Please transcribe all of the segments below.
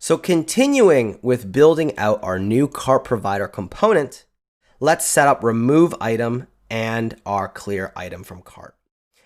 So continuing with building out our new cart provider component, let's set up remove item and our clear item from cart.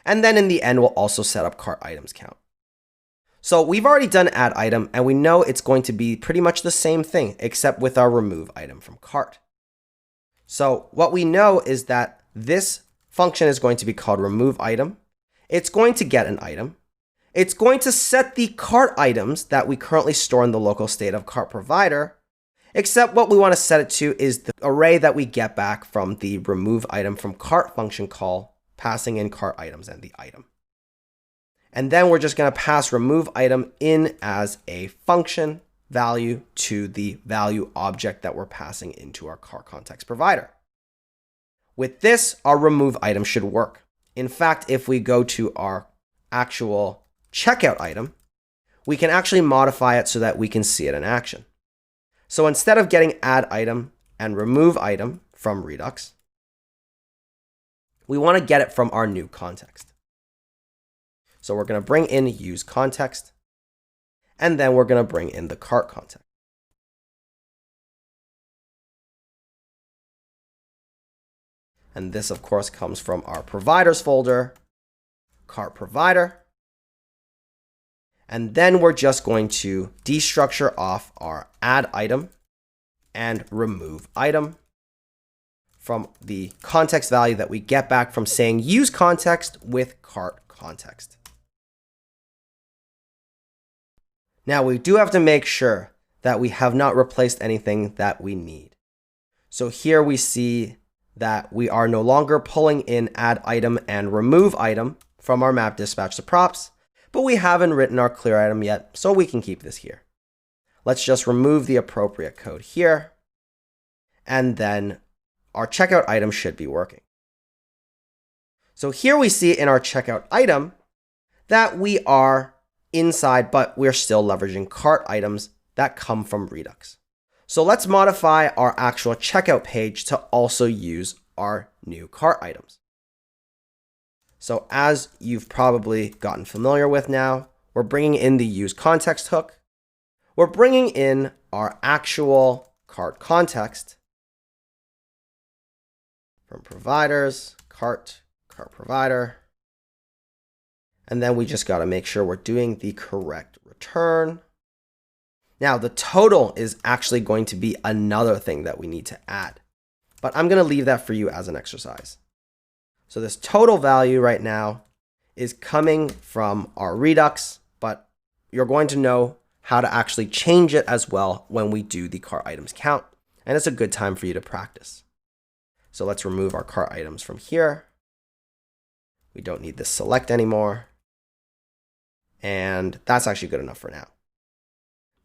And then in the end, we'll also set up cart items count. So we've already done add item, and we know it's going to be pretty much the same thing, except with our remove item from cart. So what we know is that this function is going to be called remove item. It's going to get an item. It's going to set the cart items that we currently store in the local state of cart provider, except what we want to set it to is the array that we get back from the remove item from cart function call, passing in cart items and the item. And then we're just going to pass remove item in as a function value to the value object that we're passing into our cart context provider. With this, our remove item should work. In fact, if we go to our actual checkout item, we can actually modify it so that we can see it in action. So instead of getting add item and remove item from Redux, we want to get it from our new context. So we're going to bring in use context, and then we're going to bring in the cart context. And this, of course, comes from our providers folder, cart provider. And then we're just going to destructure off our add item and remove item from the context value that we get back from saying use context with cart context. Now we do have to make sure that we have not replaced anything that we need. So here we see that we are no longer pulling in add item and remove item from our map dispatch to props, but we haven't written our clear item yet, so we can keep this here. Let's just remove the appropriate code here, and then our checkout item should be working. So here we see in our checkout item that we are inside, but we're still leveraging cart items that come from Redux. So let's modify our actual checkout page to also use our new cart items. So as you've probably gotten familiar with now, we're bringing in the use context hook. We're bringing in our actual cart context from providers, cart provider. And then we just got to make sure we're doing the correct return. Now the total is actually going to be another thing that we need to add, but I'm going to leave that for you as an exercise. So this total value right now is coming from our Redux, but you're going to know how to actually change it as well when we do the cart items count. And it's a good time for you to practice. So let's remove our cart items from here. We don't need this select anymore. And that's actually good enough for now.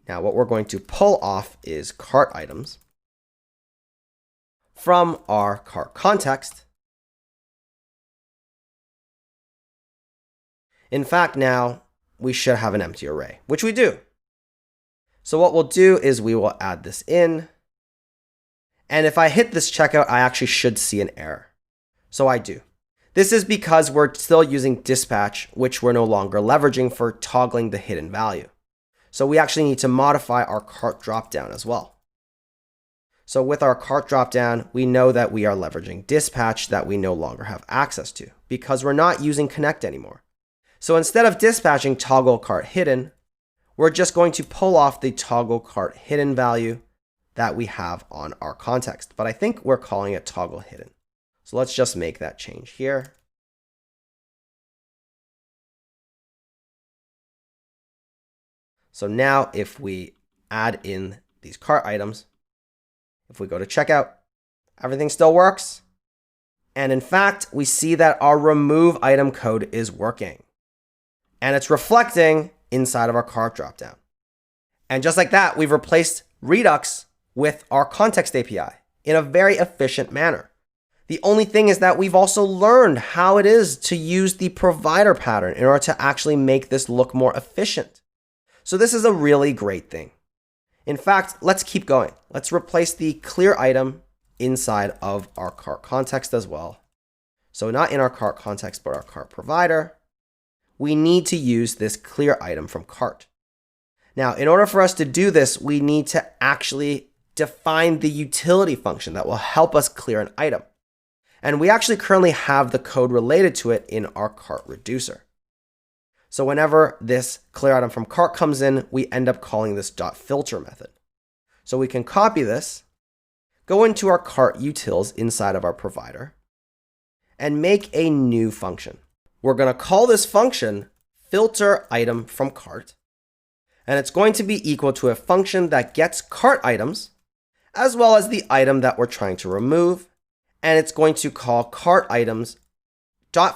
Now what we're going to pull off is cart items from our cart context. In fact, now we should have an empty array, which we do. So what we'll do is we will add this in. And if I hit this checkout, I actually should see an error. So I do. This is because we're still using dispatch, which we're no longer leveraging for toggling the hidden value. So we actually need to modify our cart dropdown as well. So with our cart dropdown, we know that we are leveraging dispatch that we no longer have access to because we're not using connect anymore. So instead of dispatching toggle cart hidden, we're just going to pull off the toggle cart hidden value that we have on our context. But I think we're calling it toggle hidden. So let's just make that change here. So now if we add in these cart items, if we go to checkout, everything still works. And in fact, we see that our remove item code is working. And it's reflecting inside of our cart dropdown. And just like that, we've replaced Redux with our context API in a very efficient manner. The only thing is that we've also learned how it is to use the provider pattern in order to actually make this look more efficient. So this is a really great thing. In fact, let's keep going. Let's replace the clear item inside of our cart context as well. So not in our cart context, but our cart provider. We need to use this clear item from cart. Now, in order for us to do this, we need to actually define the utility function that will help us clear an item. And we actually currently have the code related to it in our cart reducer. So whenever this clear item from cart comes in, we end up calling this .filter method. So we can copy this, go into our cart utils inside of our provider, and make a new function. We're going to call this function filter item from cart, and it's going to be equal to a function that gets cart items as well as the item that we're trying to remove, and it's going to call cart items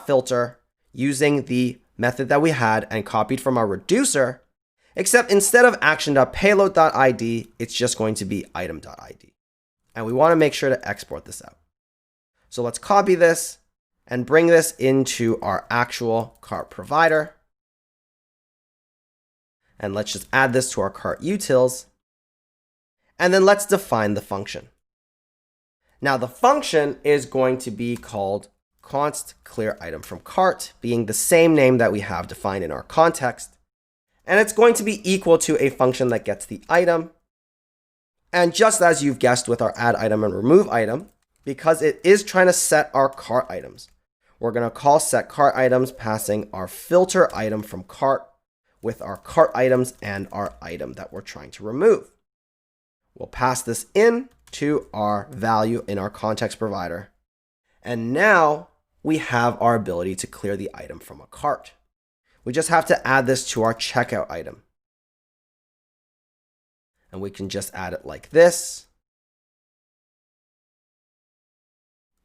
.filter using the method that we had and copied from our reducer, except instead of action.payload.id, it's just going to be item.id. And we want to make sure to export this out. So let's copy this and bring this into our actual cart provider. And let's just add this to our cart utils. And then let's define the function. Now the function is going to be called const clear item from cart, being the same name that we have defined in our context. And it's going to be equal to a function that gets the item. And just as you've guessed with our add item and remove item, because it is trying to set our cart items, we're going to call set cart items passing our filter item from cart with our cart items and our item that we're trying to remove. We'll pass this in to our value in our context provider. And now we have our ability to clear the item from a cart. We just have to add this to our checkout item. And we can just add it like this.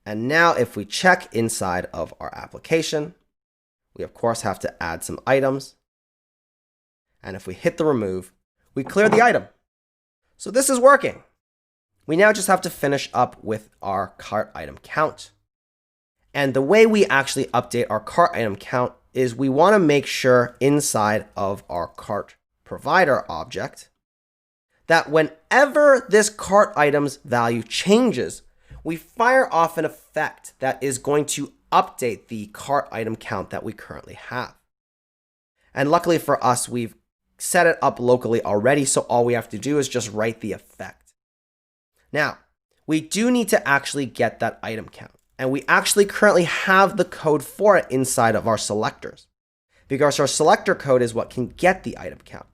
And now if we check inside of our application, we of course have to add some items. And if we hit the remove, we clear the item. So this is working. We now just have to finish up with our cart item count. And the way we actually update our cart item count is we want to make sure inside of our cart provider object that whenever this cart item's value changes, we fire off an effect that is going to update the cart item count that we currently have. And luckily for us, we've set it up locally already, so all we have to do is just write the effect. Now, we do need to actually get that item count, and we actually currently have the code for it inside of our selectors, because our selector code is what can get the item count.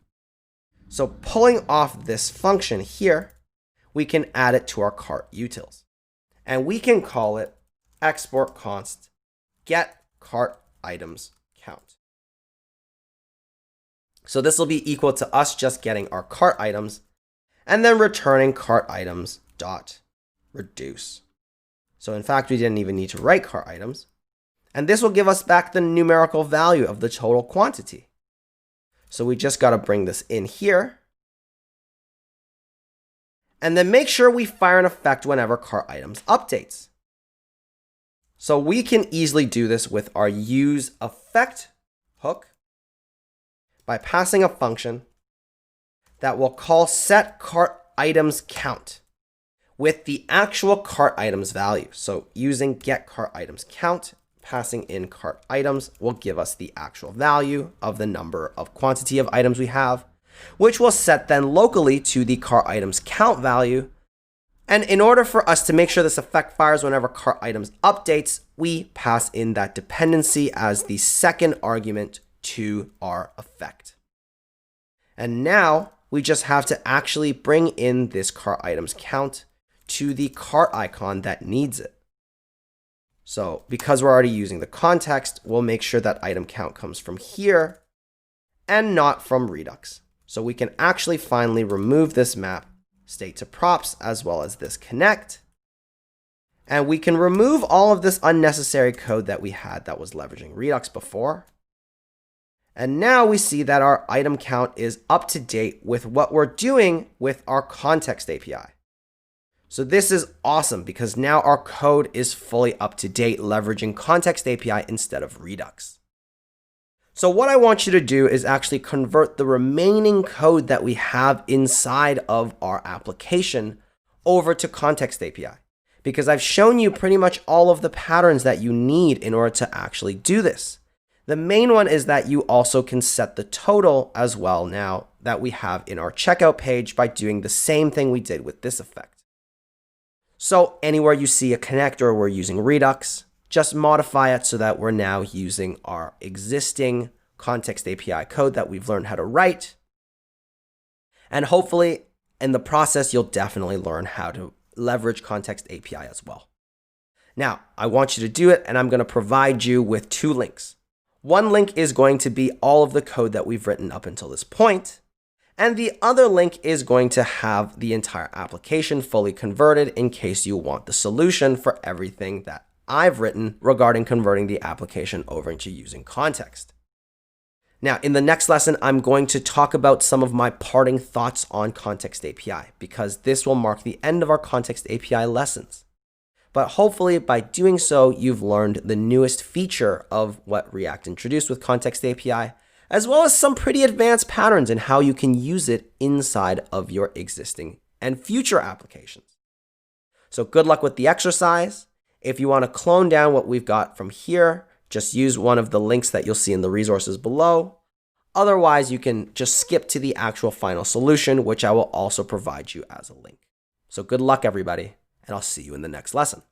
So pulling off this function here, we can add it to our cart utils, and we can call it export const get cart items count. So this will be equal to us just getting our cart items and then returning cart items dot reduce. So in fact, we didn't even need to write cart items. And this will give us back the numerical value of the total quantity. So we just got to bring this in here. And then make sure we fire an effect whenever cart items updates. So we can easily do this with our use effect hook by passing a function that will call set cart items count with the actual cart items value. So using get cart items count, passing in cart items will give us the actual value of the number of quantity of items we have, which will set then locally to the cart items count value. And in order for us to make sure this effect fires whenever cart items updates, we pass in that dependency as the second argument to our effect. And now we just have to actually bring in this cart items count to the cart icon that needs it. So because we're already using the context, we'll make sure that item count comes from here and not from Redux. So we can actually finally remove this map state to props as well as this connect. And we can remove all of this unnecessary code that we had that was leveraging Redux before. And now we see that our item count is up to date with what we're doing with our context API. So this is awesome because now our code is fully up to date leveraging context API instead of Redux. So what I want you to do is actually convert the remaining code that we have inside of our application over to context API, because I've shown you pretty much all of the patterns that you need in order to actually do this. The main one is that you also can set the total as well now that we have in our checkout page by doing the same thing we did with this effect. So anywhere you see a connector, we're using Redux, just modify it so that we're now using our existing Context API code that we've learned how to write. And hopefully in the process, you'll definitely learn how to leverage Context API as well. Now, I want you to do it, and I'm going to provide you with 2 links. One link is going to be all of the code that we've written up until this point, and the other link is going to have the entire application fully converted in case you want the solution for everything that I've written regarding converting the application over into using context. Now, in the next lesson, I'm going to talk about some of my parting thoughts on Context API, because this will mark the end of our Context API lessons. But hopefully by doing so, you've learned the newest feature of what React introduced with Context API, as well as some pretty advanced patterns in how you can use it inside of your existing and future applications. So good luck with the exercise. If you want to clone down what we've got from here, just use one of the links that you'll see in the resources below. Otherwise, you can just skip to the actual final solution, which I will also provide you as a link. So good luck, everybody, and I'll see you in the next lesson.